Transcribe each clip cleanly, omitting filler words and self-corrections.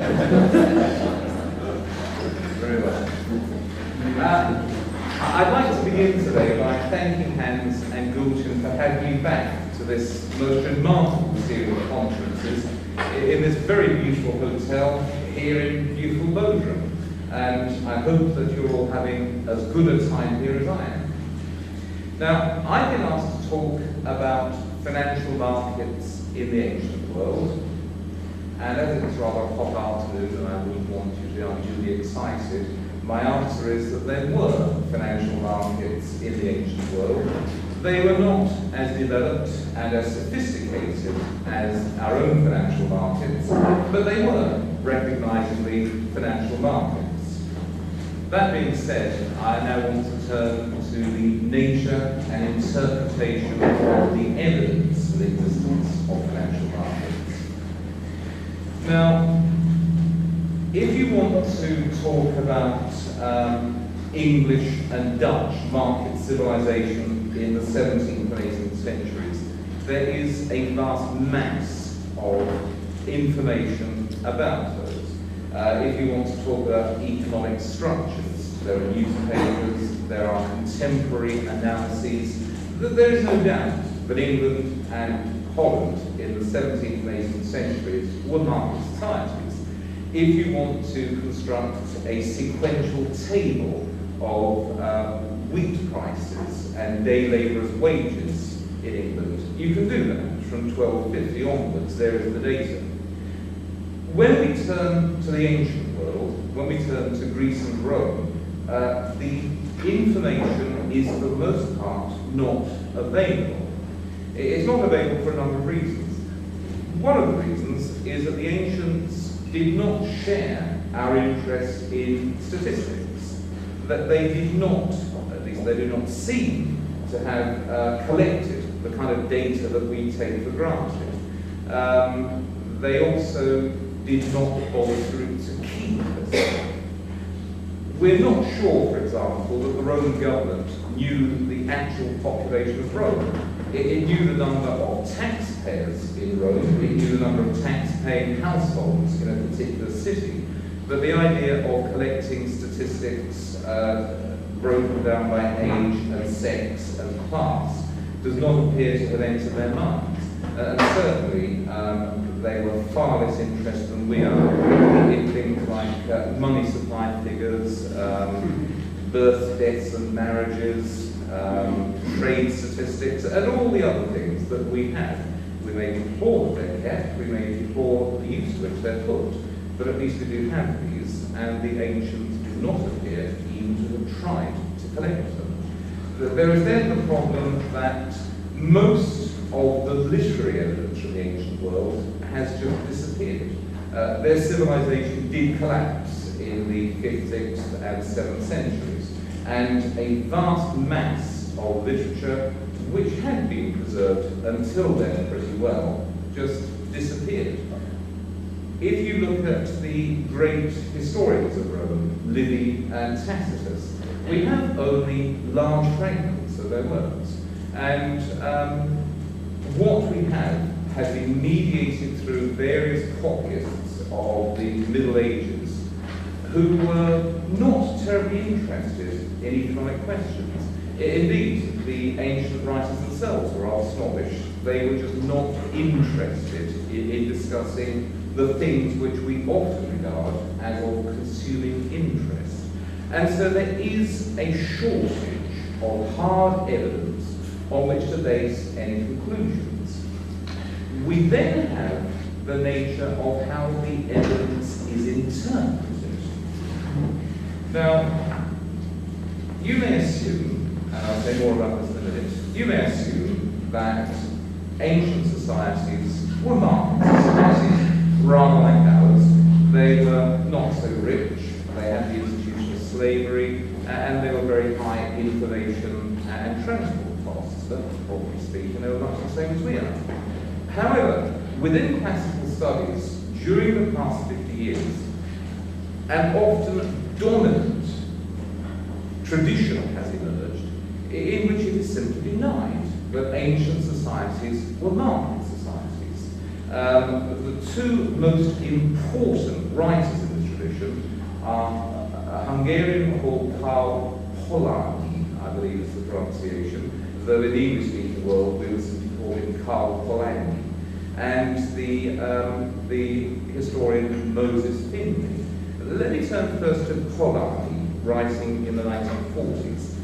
Very well. I'd like to begin today by thanking Hans and Gulchen for having me back to this most remarkable series of conferences in this very beautiful hotel here in beautiful Bodrum. And I hope that you're all having as good a time here as I am. Now, I've been asked to talk about financial markets in the ancient world. And as it's rather a hot afternoon and I wouldn't want you to be unduly excited, my answer is that there were financial markets in the ancient world. They were not as developed and as sophisticated as our own financial markets, but they were recognizably financial markets. That being said, I now want to turn to the nature and interpretation of the evidence for the existence of financial markets. Now, if you want to talk about English and Dutch market civilization in the 17th and 18th centuries, there is a vast mass of information about those. If you want to talk about economic structures, there are newspapers, there are contemporary analyses. There is no doubt that England and Holland in the 17th and 18th centuries were market societies. If you want to construct a sequential table of wheat prices and day labourers' wages in England, you can do that from 1250 onwards. There is the data. When we turn to the ancient world, when we turn to Greece and Rome, the information is for the most part not available. It's not available for a number of reasons. One of the reasons is that the ancients did not share our interest in statistics, that they did not, at least they do not seem to have collected the kind of data that we take for granted. They also did not bother to keep this. We're not sure, for example, that the Roman government knew the actual population of Rome. It knew the number of taxpayers in Rome, it knew the number of tax-paying households in a particular city, but the idea of collecting statistics broken down by age and sex and class does not appear to have entered their minds. And certainly they were far less interested than we are in things like money supply figures, birth, deaths and marriages, trade statistics, and all the other things that we have. We may deplore that they're kept, we may deplore the use to which they're put, but at least we do have these, and the ancients do not appear even to have tried to collect them. There is then the problem that most of the literary evidence from the ancient world has just disappeared. Their civilization did collapse in the 5th, 6th, and 7th centuries, and a vast mass of literature, which had been preserved until then pretty well, just disappeared. If you look at the great historians of Rome, Livy and Tacitus, we have only large fragments of their works. And what we have has been mediated through various copyists of the Middle Ages who were not terribly interested in economic questions. Indeed, the ancient writers themselves were rather snobbish. They were just not interested in discussing the things which we often regard as of consuming interest. And so there is a shortage of hard evidence on which to base any conclusions. We then have the nature of how the evidence is interpreted. Now, you may assume, and I'll say more about this in a minute, you may assume that ancient societies were market societies, rather like ours. They were not so rich, they had the institution of slavery, and they were very high information and transport costs, but broadly speaking, they were much the same as we are. However, within classical studies, during the past 50 years, an often dominant tradition has emerged in which it is simply denied that ancient societies were market societies. The two most important writers in this tradition are a Hungarian called Karl Polanyi, I believe is the pronunciation, though in the English-speaking world we would simply call him Karl Polanyi, and the historian Moses Finley. Let me turn first to Polanyi, writing in the 1940s.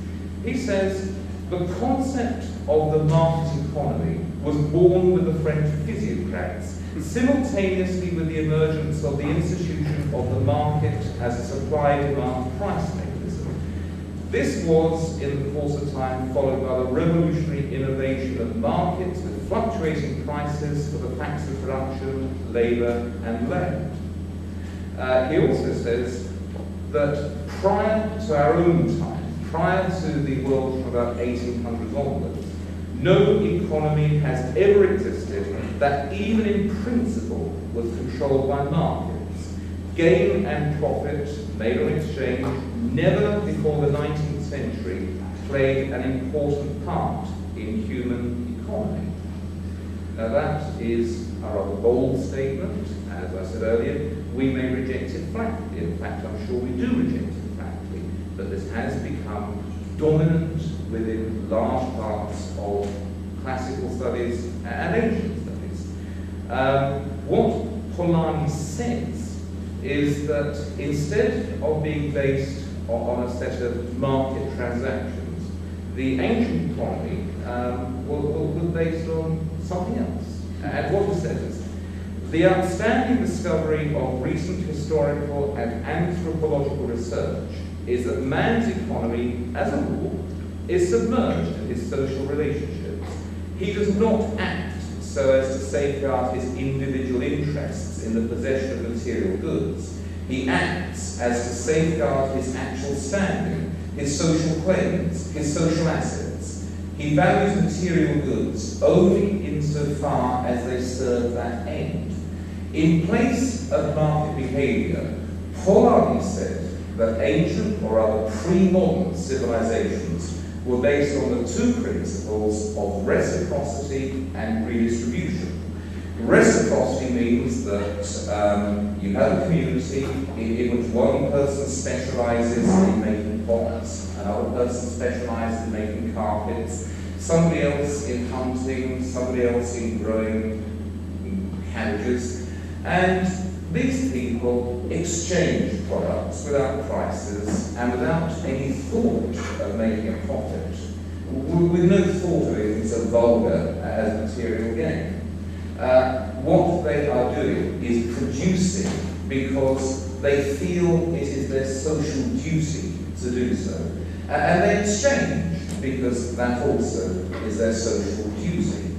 He says, the concept of the market economy was born with the French physiocrats, simultaneously with the emergence of the institution of the market as a supply-demand price mechanism. This was, in the course of time, followed by the revolutionary innovation of markets with fluctuating prices for the factors of production, labour, and land. He also says that prior to our own time, prior to the world from about 1800 onwards, no economy has ever existed that even in principle was controlled by markets. Gain and profit made on exchange never before the 19th century played an important part in human economy. Now that is a rather bold statement. As I said earlier, we may reject it flatly. In fact, I'm sure we do reject it flatly. But this has become dominant within large parts of classical studies and ancient studies. What Polanyi says is that instead of being based on a set of market transactions, the ancient economy was based on something else. And what he says is, the outstanding discovery of recent historical and anthropological research is that man's economy, as a rule, is submerged in his social relationships. He does not act so as to safeguard his individual interests in the possession of material goods. He acts as to safeguard his actual standing, his social claims, his social assets. He values material goods only insofar as they serve that end. In place of market behaviour, Polanyi said that ancient, or rather pre-modern civilizations were based on the two principles of reciprocity and redistribution. Reciprocity means that you have a community in which one person specializes in making pots, another person specializes in making carpets, somebody else in hunting, somebody else in growing cabbages, and these people exchange products without prices and without any thought of making a profit, with no thought of anything so vulgar as material gain. What they are doing is producing because they feel it is their social duty to do so. And they exchange because that also is their social duty.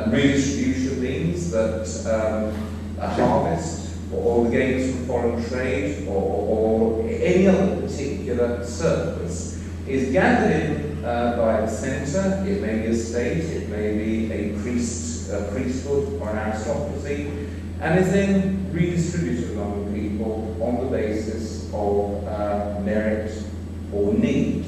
Redistribution means that a harvest or the gains from foreign trade or any other particular surplus is gathered in by the centre. It may be a state, it may be a priesthood or an aristocracy, and is then redistributed among the people on the basis of merit or need.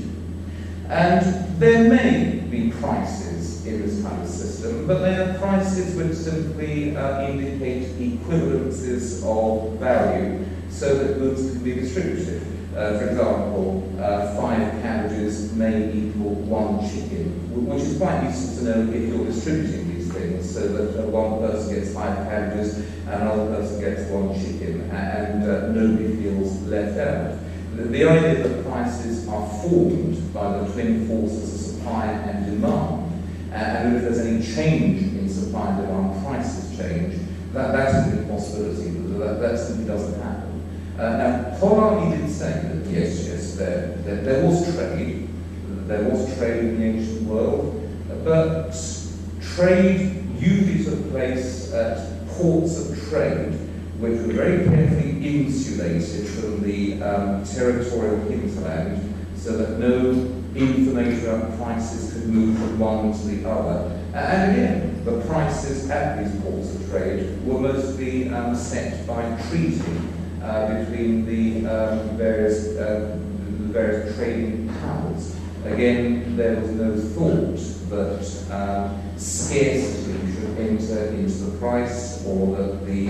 And there may be prices in this kind of system, but they are prices which simply indicate equivalences of value so that goods can be distributed. For example, 5 cabbages may equal 1 chicken, which is quite useful to know if you're distributing these things, so that one person gets 5 cabbages and another person gets 1 chicken, and nobody feels left out. The idea that prices are formed by the twin forces of supply and demand, and if there's any change in supply and demand, prices change, that's an impossibility. That simply doesn't happen. Now, Polanyi did say that yes, there was trade. There was trade in the ancient world, but trade usually took place at ports of trade, which were very carefully insulated from the territorial hinterland, so that no information about prices could move from one to the other. And again, the prices at these ports of trade were mostly set by treaty between the various trading powers. Again, there was no thought that scarcity should should enter into the price, or that the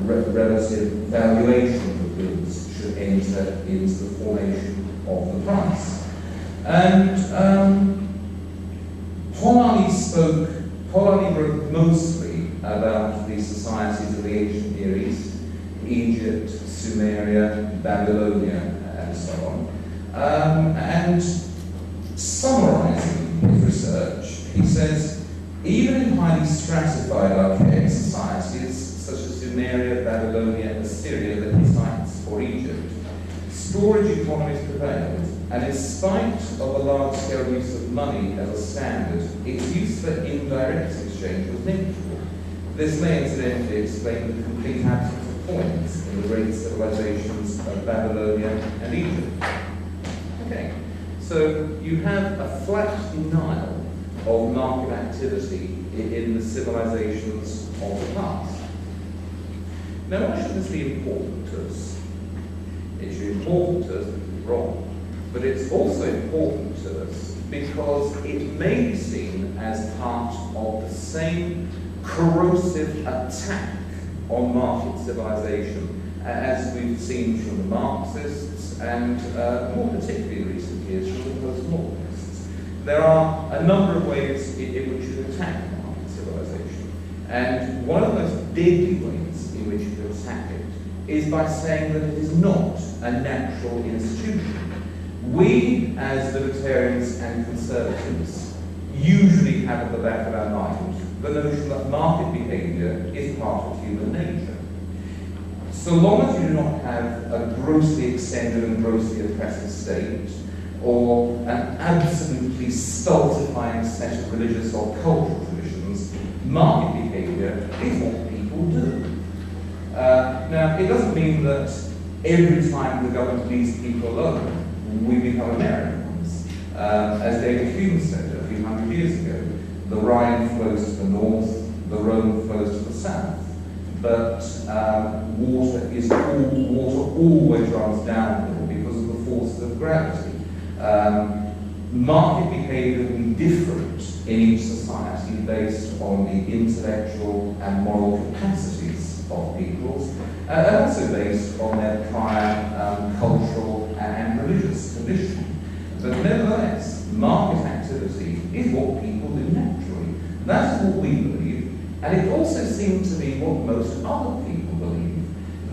relative valuation of the goods should enter into the formation of the price. And Polanyi wrote mostly about the societies of the ancient Near East, Egypt, Sumeria, Babylonia, and so on. And summarizing his research, he says, even in highly stratified archaic societies, such as Sumeria, Babylonia, Assyria, the Hittites, or Egypt, storage economies prevailed, and in spite of a large-scale use of money as a standard, its use for indirect exchange was negligible. This may incidentally explain the complete absence of coins in the great civilizations of Babylonia and Egypt. Okay, so you have a flat denial of market activity in the civilizations of the past. Now, why should this be important to us? It should be important to us because it's wrong, but it's also important to us because it may be seen as part of the same corrosive attack on market civilization as we've seen from the Marxists and more particularly in recent years from the postmodernists. There are a number of ways in which you attack market civilization, and one of the most deadly ways in which you attack it is by saying that it is not a natural institution. We, as libertarians and conservatives, usually have at the back of our mind the notion that market behaviour is part of human nature. So long as you do not have a grossly extended and grossly oppressive state, or an absolutely stultifying set of religious or cultural traditions, market behaviour is what people do. Now, it doesn't mean that every time the government leaves people alone, we become Americans. As David Hume said a few hundred years ago, the Rhine flows to the north, the Rhone flows to the south, but water always runs downhill because of the forces of gravity. Market behaviour will be different in each society based on the intellectual and moral capacities of peoples, and also based on their prior cultural and religious condition. But nevertheless, market activity is what people do naturally. That's what we believe, and it also seems to be what most other people believe.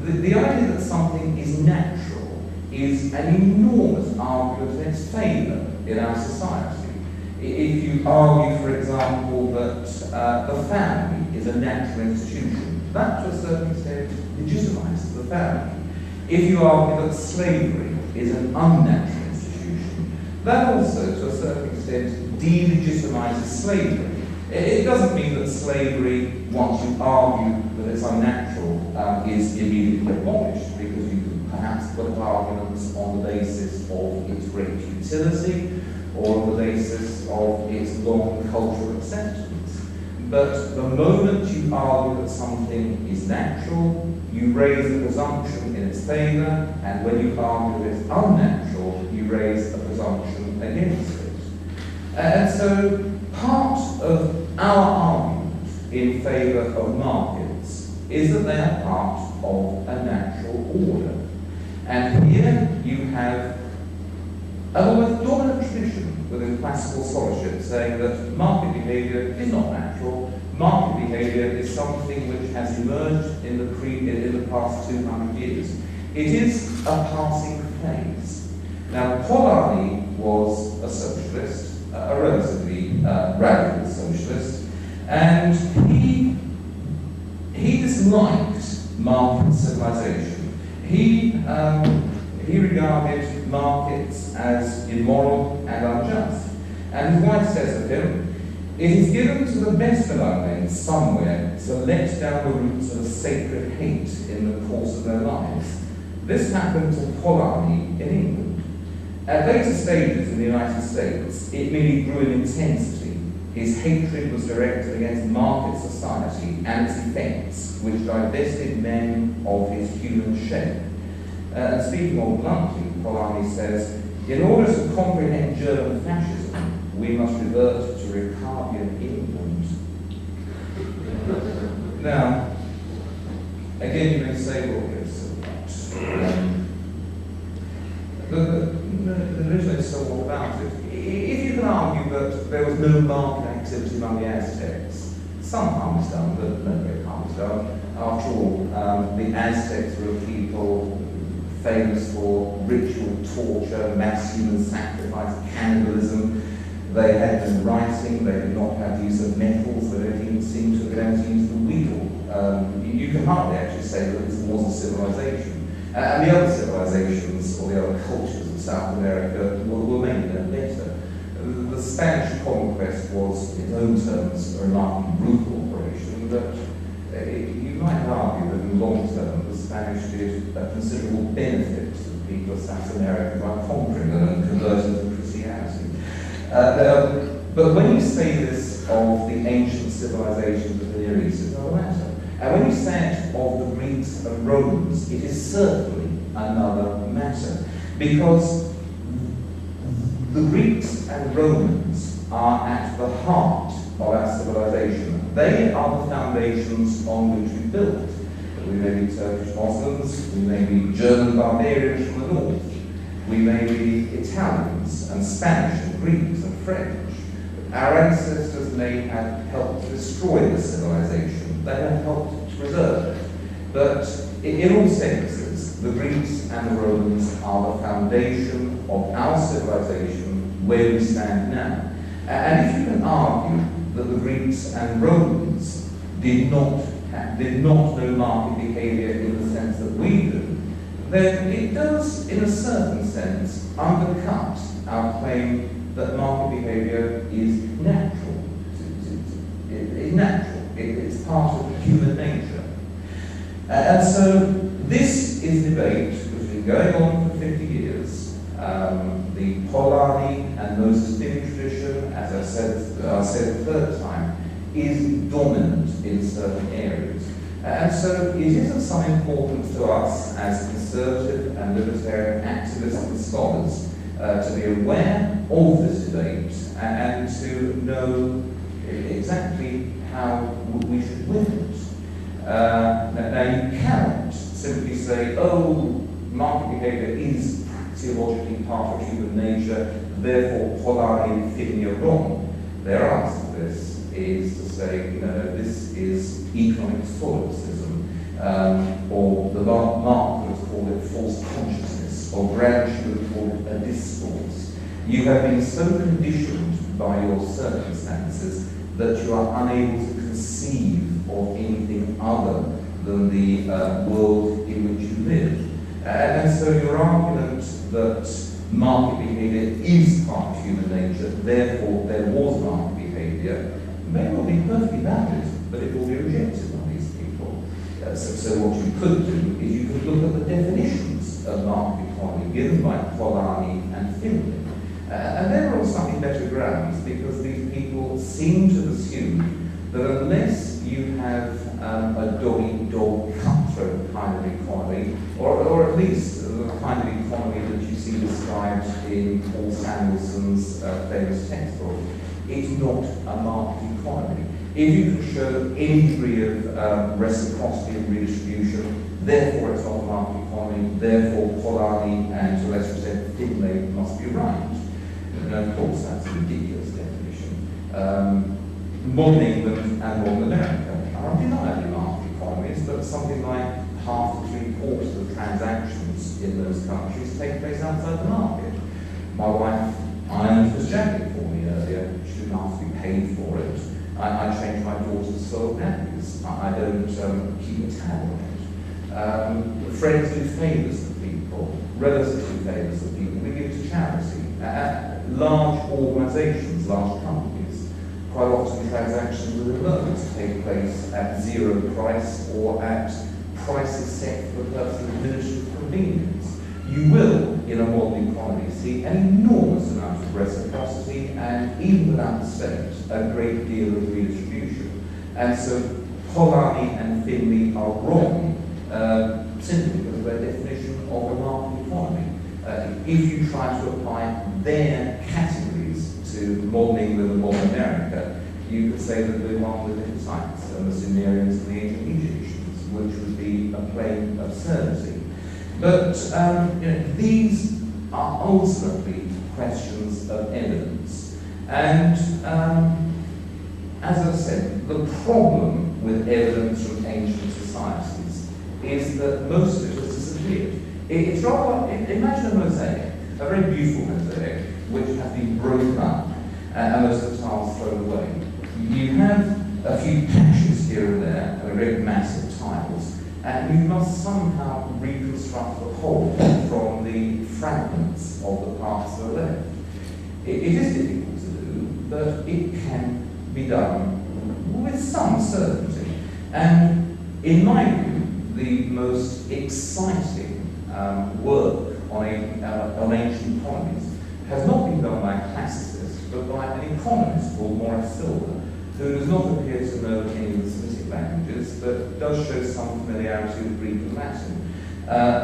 The idea that something is natural is an enormous argument in its favour in our society. If you argue, for example, that the family is a natural institution, that to a certain extent legitimizes the family. If you argue that slavery is an unnatural institution, that also to a certain extent delegitimizes slavery. It doesn't mean that slavery, once you argue that it's unnatural, is immediately abolished, because you could perhaps put arguments on the basis of its great utility or on the basis of its long cultural acceptance. But the moment you argue that something is natural, you raise a presumption in its favour, and when you argue that it's unnatural, you raise a presumption against it. And so part of our argument in favour of markets is that they are part of a natural order. And here you have an almost dominant tradition within classical scholarship saying that market behaviour is not natural. Market behaviour is something which has emerged in the past 200 years. It is a passing phase. Now, Polanyi was a socialist, a relatively radical socialist, and he disliked market civilization. He regarded markets as immoral and unjust. And his wife says of him, "It is given to the best among men somewhere to let down the roots of a sacred hate in the course of their lives." This happened to Polanyi in England. At later stages in the United States, it merely grew in intensity. His hatred was directed against market society and its effects, which divested men of his human shape. And speaking more bluntly, Polanyi says, "In order to comprehend German fascism, we must revert to Ricardian England." Now, again, you may say, well, yes, there is no so what about it. If you can argue that there was no market activity among the Aztecs, some harm is done, but no great harm is done. After all, the Aztecs were a people famous for ritual torture, mass human sacrifice, cannibalism. They had no writing, they did not have use of metals, they don't even seem to have been able to use the wheel. You can hardly actually say that this was a civilization. And the other civilizations, or the other cultures of South America, were mainly no better. The Spanish conquest was, in its own terms, a remarkably brutal operation, but you might argue that in the long term, the Spanish did a considerable benefit to the people of South America by conquering them and converting them to Christianity. But when you say this of the ancient civilizations of the Near East, it's another matter. And when you say it of the Greeks and Romans, it is certainly another matter. Because the Greeks and Romans are at the heart of our civilization. They are the foundations on which we built. We may be Turkish Muslims, we may be German barbarians from the north, we may be Italians and Spanish and Greeks and French. Our ancestors may have helped to destroy the civilization, they have helped to preserve it. But in all senses, the Greeks and the Romans are the foundation of our civilization where we stand now. And if you can argue that the Greeks and Romans did not know market behavior in the sense that we do, then it does, in a certain sense, undercut our claim that market behavior is natural. It's natural. It's part of human nature. And so this is debate which has been going on for 50 years. The Polanyi and Moses Binney tradition, as I said the third time, is dominant in certain areas. And so it is of some importance to us as conservative and libertarian activists and scholars to be aware of this debate and to know exactly how we should win it. Now you cannot simply say, oh, market behavior is theologically part of human nature, therefore Polanyi and Finney are wrong. Their answer to this is to say, no, this is economic solipsism, or the Mark would have called it false consciousness, or Gramsci would have called it a discourse. You have been so conditioned by your circumstances that you are unable to conceive of anything other than the world in which you live. And so your argument that market behavior is part of human nature, therefore there was market behavior, may well be perfectly valid, but it will be rejected by these people. So what you could do is you could look at the definitions of market economy given by Polanyi and Finney. And they're on slightly better grounds because these people seem to assume that unless you have a dog-eat-dog cutthroat kind of economy, or at least the kind of economy that you see described in Paul Samuelson's famous textbook, it's not a market economy. If you can show any degree of reciprocity and redistribution, therefore it's not a market economy, therefore Polanyi and to a lesser extent Finney must be right. And of course that's a ridiculous definition. Modern England and modern America are undeniably market economies, but something like half to 3/4 of transactions in those countries take place outside the market. My wife ironed his jacket for me earlier. She didn't ask to be paid for it. I change my daughter's soiled nappies. I don't keep a tab on it. Friends do favours to people, relatives do favours to people. We give to charity. Large organisations, large companies, quite often transactions with loans take place at zero price or at prices set for the purpose of administrative convenience. You will, in a modern economy, see an enormous amount of reciprocity and, even without the state, a great deal of redistribution. And so Polanyi and Finney are wrong simply because of their definition of a market economy. If you try to apply their categories to modern England and modern America, you could say that they belong with different types, the Sumerians and the ancient absurdity. But these are ultimately questions of evidence. And as I said, the problem with evidence from ancient societies is that most of it has disappeared. It's rather, imagine a mosaic, a very beautiful mosaic, which has been broken up and most of the tiles thrown away. You have a few patches here and there, and a very massive tiles, and you must somehow reconstruct the whole from the fragments of the parts that are left. It is difficult to do, but it can be done with some certainty. And in my view, the most exciting work on ancient economies has not been done by a classicist, but by an economist called Maurice Silver, who does not appear to know any of the Semitic languages, but does show some familiarity with Greek and Latin.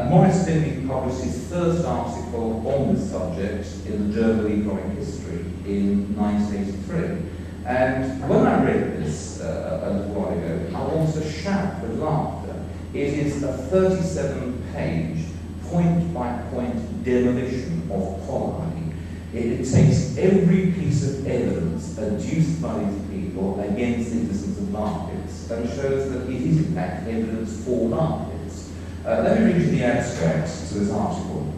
Maurice Silver published his first article on this subject in the Journal of Economic History in 1983. And when I read this a little while ago, I wanted to shout with laughter. It is a 37-page, point-by-point demolition of Ptolemy. It takes every piece of evidence adduced by these people against the existence of markets and shows that it is in fact evidence for markets. Let me read you the abstract to this article.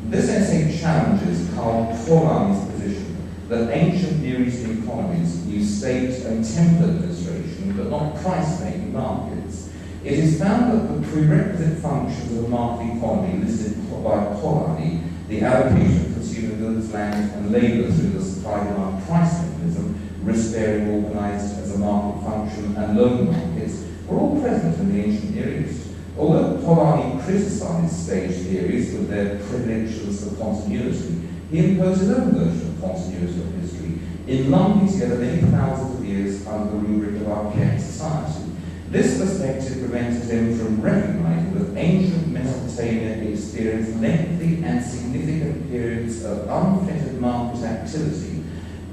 This essay challenges Karl Ptolemy's position that ancient Near Eastern economies use state and temple administration but not price-making markets. It is found that the prerequisite functions of a market economy listed by Ptolemy, the allocation of consumer goods, land, and labour through the supply-demand price mechanism, risk-bearing organised as a market function, and loan markets, were all present in the ancient Near East. Although Ptolemy criticised stage theories with their predilections for continuity, he imposed his own version of continuity of history in lumping together many thousands of years under the rubric of archaic society. This perspective prevented him from recognizing that ancient Mesopotamia experienced lengthy and significant periods of unfettered market activity,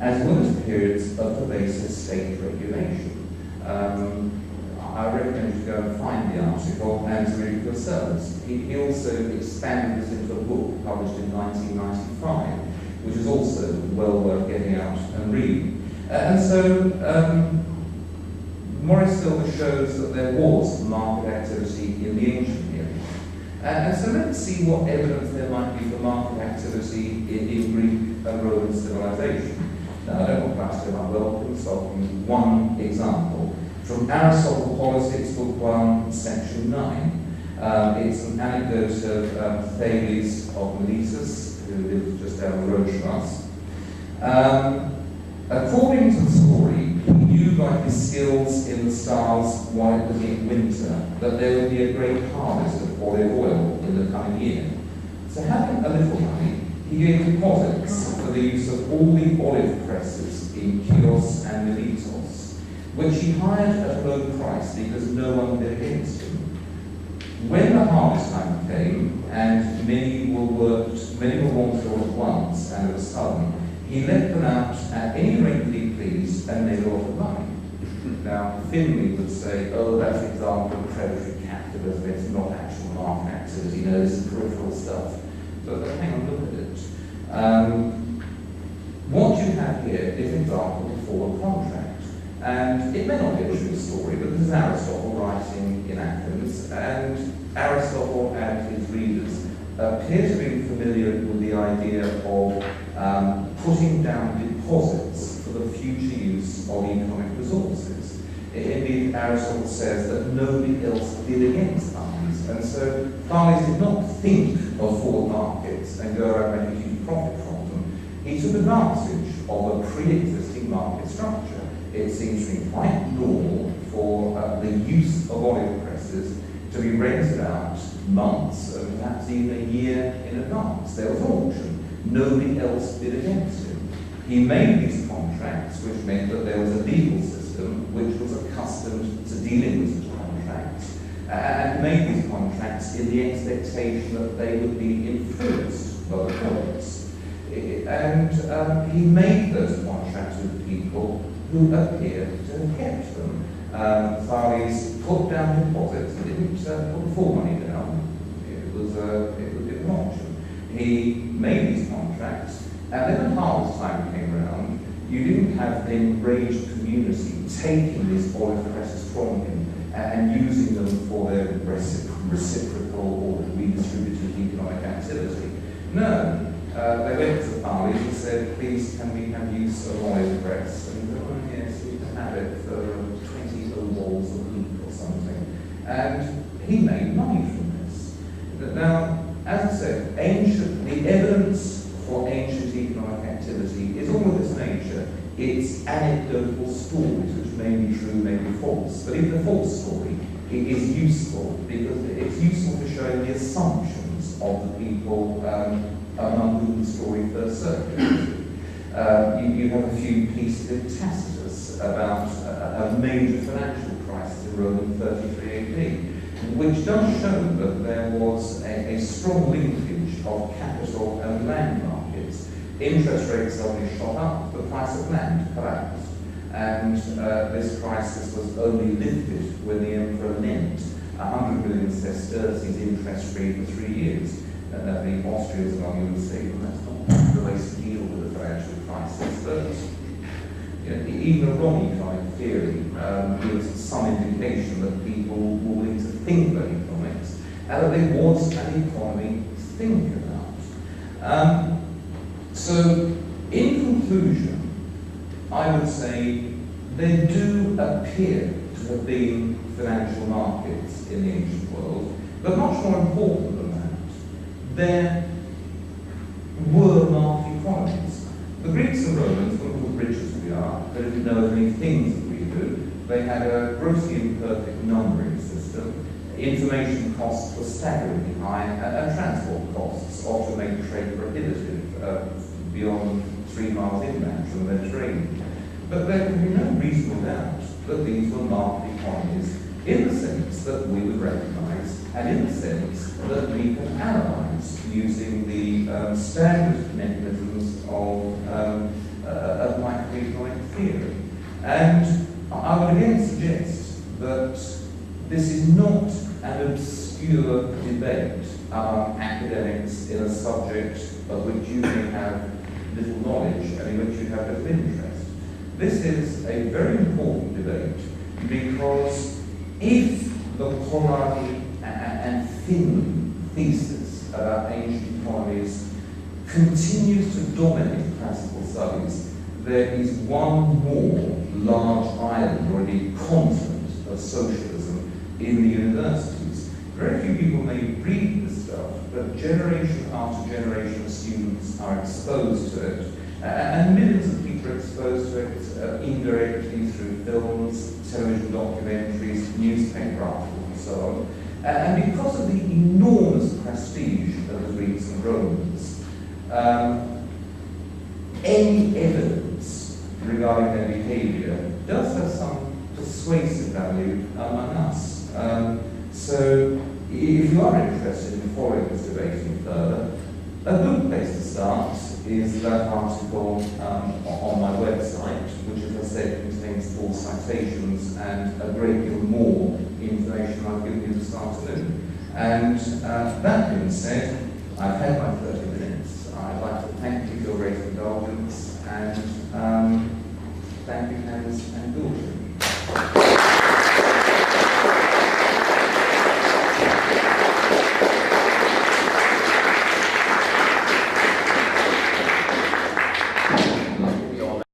as well as periods of pervasive state regulation. I recommend you go and find the article and to read it yourselves. He also expanded this into a book published in 1995, which is also well worth getting out and reading. And so, Maurice Silver shows that there was market activity in the ancient Near East. And so let's see what evidence there might be for market activity in Greek and Roman civilization. Now, I don't want to my welcome, so I'll give you one example. From Aristotle Politics, Book 1, Section 9. It's an anecdote of Thales of Miletus, who lived just down the road from us. According to the story, he knew by his skills in the stars while it was in winter that there would be a great harvest of olive oil in the coming year. So having a little money, he gave deposits for the use of all the olive presses in Chios and Miletus, which he hired at a low price because no one bid against him. When the harvest time came, and many were wanted all at once and of a sudden, he let them out at any rate that he pleased and made a lot of money. Now, Finley would say, oh, that's an example of predatory capitalism, it's not actual market activity, no, this is peripheral stuff. So hang on, look at it. What you have here is an example of a forward contract. And it may not be a true story, but this is Aristotle writing in Athens, and Aristotle and his readers appear to be familiar with the idea of putting down deposits for the future use of economic resources. Indeed, Aristotle says that nobody else bid against Thales, and so Thales did not think of forward markets and go around making a huge profit from them. He took advantage of a pre-existing market structure. It seems to be quite normal for the use of olive presses to be rented out months and perhaps even a year in advance. There was an auction. Nobody else bid against him. He made these contracts, which meant that there was a legal system which was accustomed to dealing with such contracts, and made these contracts in the expectation that they would be influenced by the courts. And he made those contracts with people who appeared to have kept them. Thales put down deposits. He didn't put the full money down. It was an auction. He made these contracts, and then when harvest time came around, you didn't have the enraged community taking these oil presses from him and using them for their reciprocal or redistributive economic activity. No, they went to the parliament and said, please, can we have use of oil press? And he said, oh yes, we can have it for 20 obols a week or something. And he made money from this. Now, as I said, the evidence for ancient economic activity is all of this nature. It's anecdotal stories, which may be true, may be false. But even a false story, it is useful because it's useful for showing the assumptions of the people among whom the story first circulated. You have a few pieces in Tacitus about a major financial crisis in Rome in 33 AD, which does show that there was a strong linkage of capital and land markets. Interest rates suddenly shot up, the price of land collapsed, and this crisis was only lifted when the emperor lent 100 million sesterces interest-free for 3 years. The Austrians among you would say, well, that's not the way to deal with a financial crisis. But even a wrong economic theory gives some indication that people were willing to think about economics, and that there was an economy to think about. So, in conclusion, I would say there do appear to have been financial markets in the ancient world, but much more important than that, there were market economies. The Greeks and Romans were as rich as we are. They didn't know as many things as we do. They had a grossly imperfect numbering system. Information costs were staggeringly high, and transport costs often made trade prohibitive beyond 3 miles inland from the Mediterranean. But there can be no reasonable doubt that these were market economies in the sense that we would recognise, and in the sense that we can analyse using the standard mechanisms of microeconomic theory. And I would again suggest that this is not an obscure debate among academics in a subject of which you may have little knowledge and in which you have little interest. This is a very important debate because if the polarity and thin thesis about ancient economies continues to dominate classical studies, there is one more large island or indeed continent of socialism in the universities. Very few people may read this stuff, but generation after generation of students are exposed to it, and millions of people are exposed to it indirectly through films, television documentaries, newspaper articles, and so on. And because of the enormous prestige of the Greeks and Romans, any evidence regarding their behaviour does have some persuasive value among us. So, if you are interested in following this debate any further, a good place to start is that article on my website, which, as I said, contains full citations and a great deal more information I've given you this afternoon. And that being said, I've had my 30 minutes.